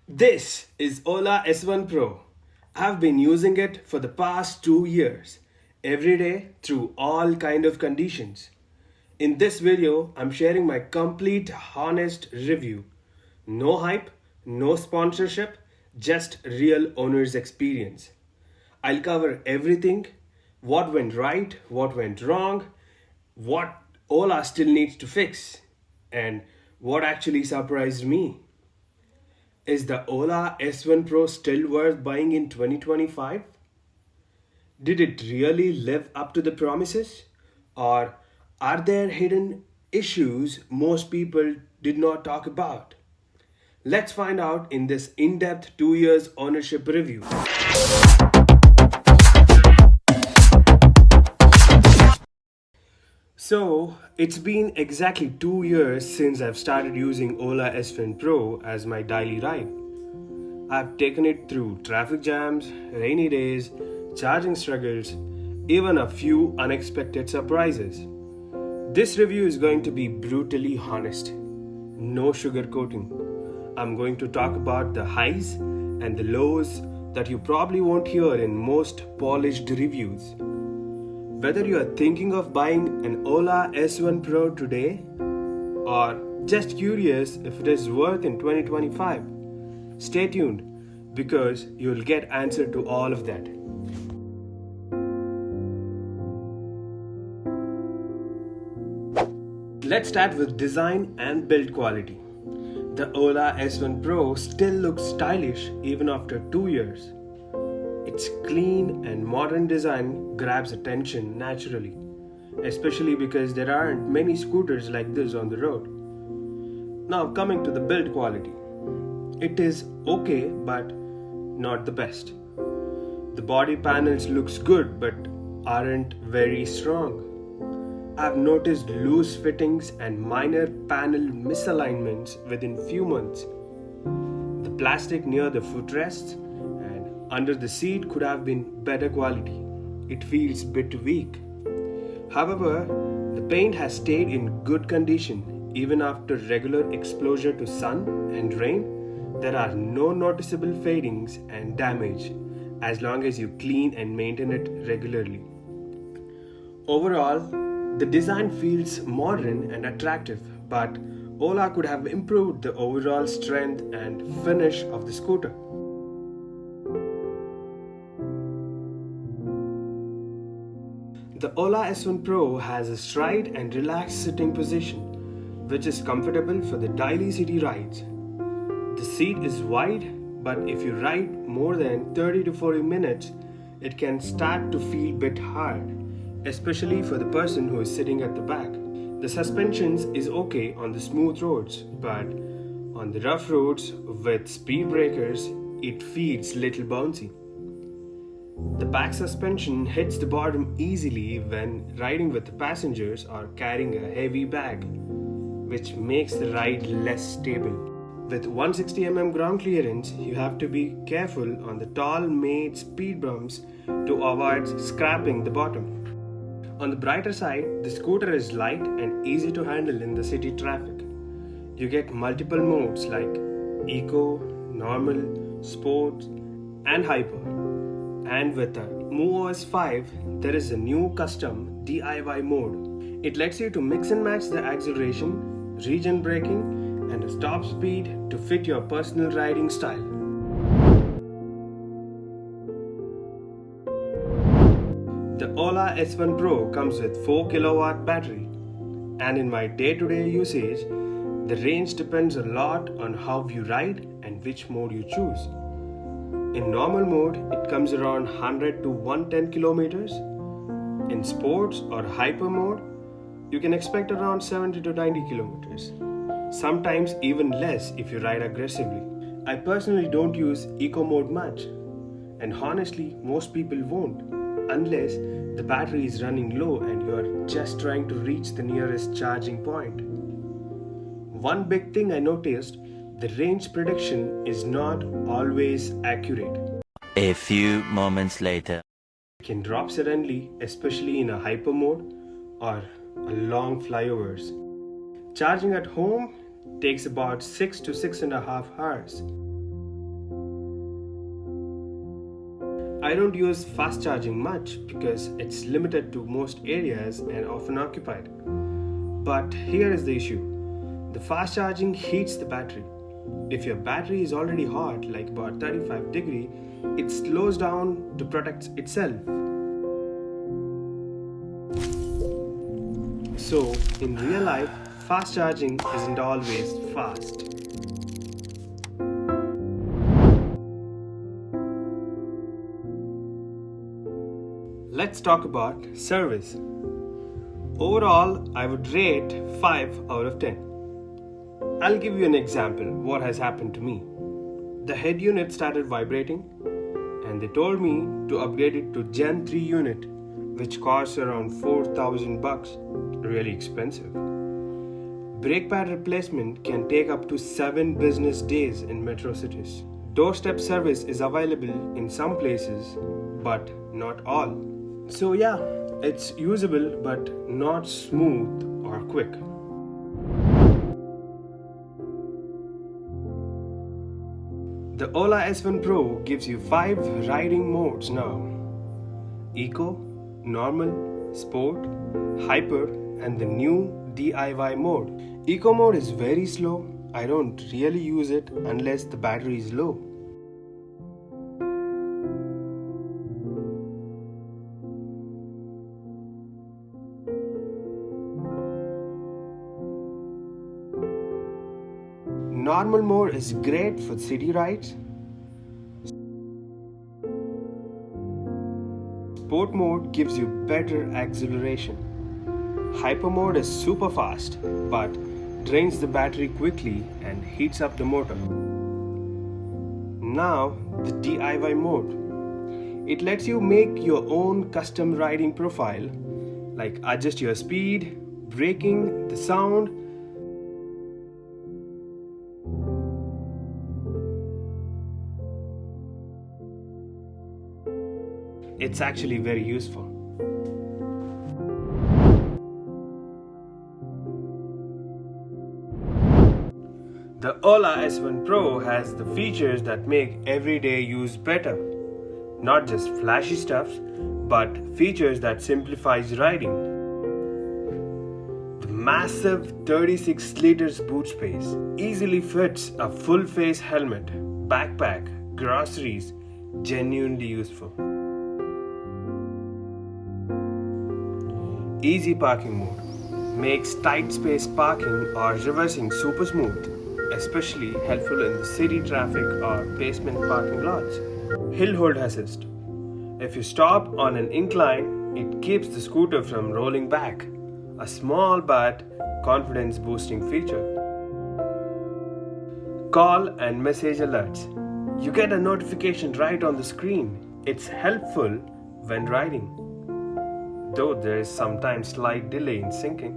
This is Ola S1 Pro. I've been using it for the past 2 years, every day through all kind of conditions. In this video, I'm sharing my complete honest review. No hype, no sponsorship, just real owner's experience. I'll cover everything, what went right, what went wrong, what Ola still needs to fix, and what actually surprised me. Is the Ola S1 Pro still worth buying in 2025? Did it really live up to the promises? Or are there hidden issues most people did not talk about? Let's find out in this in depth 2 years ownership review. So, it's been exactly 2 years since I've started using Ola S1 Pro as my daily ride. I've taken it through traffic jams, rainy days, charging struggles, even a few unexpected surprises. This review is going to be brutally honest. No sugarcoating. I'm going to talk about the highs and the lows that you probably won't hear in most polished reviews. Whether you are thinking of buying an Ola S1 Pro today or just curious if it is worth in 2025, stay tuned because you'll get answer to all of that. Let's start with design and build quality. The Ola S1 Pro still looks stylish even after 2 years. Its clean and modern design grabs attention naturally, especially because there aren't many scooters like this on the road. Now, coming to the build quality. It is okay, but not the best. The body panels looks good but aren't very strong. I've noticed loose fittings and minor panel misalignments within few months. The plastic near the footrests and under the seat could have been better quality. It feels bit weak. However, the paint has stayed in good condition even after regular exposure to sun and rain. There are no noticeable fadings and damage as long as you clean and maintain it regularly. Overall, the design feels modern and attractive, but Ola could have improved the overall strength and finish of the scooter. The Ola S1 Pro has a stride and relaxed sitting position, which is comfortable for the daily city rides. The seat is wide, but if you ride more than 30 to 40 minutes, it can start to feel a bit hard, especially for the person who is sitting at the back. The suspensions is okay on the smooth roads, but on the rough roads with speed breakers, it feels little bouncy. The back suspension hits the bottom easily when riding with the passengers or carrying a heavy bag, which makes the ride less stable. With 160 ground clearance, you have to be careful on the tall made speed bumps to avoid scraping the bottom. On the brighter side, the scooter is light and easy to handle in the city traffic. You get multiple modes like Eco, Normal, Sports, and Hyper. And with the MoveOS 5, there is a new custom DIY mode. It lets you to mix and match the acceleration, regen braking, and a top speed to fit your personal riding style. The Ola S1 Pro comes with 4 kilowatt battery, and in my day-to-day usage, the range depends a lot on how you ride and which mode you choose. In normal mode, it comes around 100 to 110 kilometers. In sports or hyper mode, you can expect around 70 to 90 kilometers. Sometimes even less if you ride aggressively. I personally don't use eco mode much, and honestly most people won't unless the battery is running low and you are just trying to reach the nearest charging point. One big thing I noticed, the range prediction is not always accurate. A few moments later. It can drop suddenly, especially in a hyper mode or a long flyovers. Charging at home takes about 6 to 6.5 hours. I don't use fast charging much because it's limited to most areas and often occupied. But here is the issue. The fast charging heats the battery. If your battery is already hot, like about 35 degrees, it slows down to protect itself. So, in real life, fast charging isn't always fast. Let's talk about service. Overall, I would rate 5 out of 10. I'll give you an example what has happened to me. The head unit started vibrating and they told me to upgrade it to Gen 3 unit, which costs around 4,000 bucks. Really expensive. Brake pad replacement can take up to 7 business days in metro cities. Doorstep service is available in some places, but not all. So yeah, it's usable but not smooth or quick. The Ola S1 Pro gives you 5 riding modes now: Eco, Normal, Sport, Hyper, and the new DIY mode. Eco mode is very slow. I don't really use it unless the battery is low. Normal mode is great for city rides. Sport mode gives you better acceleration. Hyper mode is super fast but drains the battery quickly and heats up the motor. Now the DIY mode. It lets you make your own custom riding profile, like adjust your speed, braking, the sound. It's actually very useful. The Ola S1 Pro has the features that make everyday use better. Not just flashy stuff, but features that simplifies riding. The massive 36 liters boot space easily fits a full face helmet, backpack, groceries. Genuinely useful. Easy parking mode makes tight space parking or reversing super smooth, especially helpful in the city traffic or basement parking lots. Hill hold assist. If you stop on an incline, it keeps the scooter from rolling back. A small but confidence boosting feature. Call and message alerts. You get a notification right on the screen. It's helpful when riding, though there is sometimes slight delay in syncing.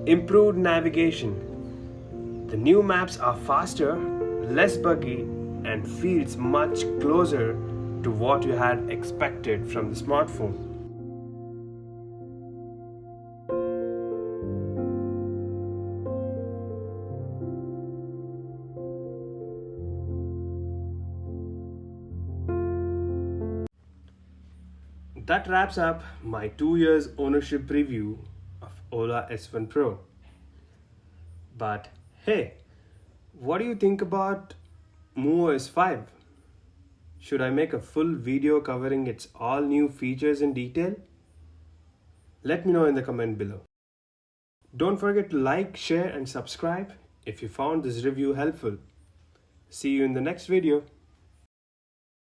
Improved navigation. The new maps are faster, less buggy, and feels much closer to what you had expected from the smartphone. That wraps up my 2 years ownership review of Ola S1 Pro. But hey, what do you think about MoveOS 5? Should I make a full video covering its all new features in detail? Let me know in the comment below. Don't forget to like, share and subscribe if you found this review helpful. See you in the next video.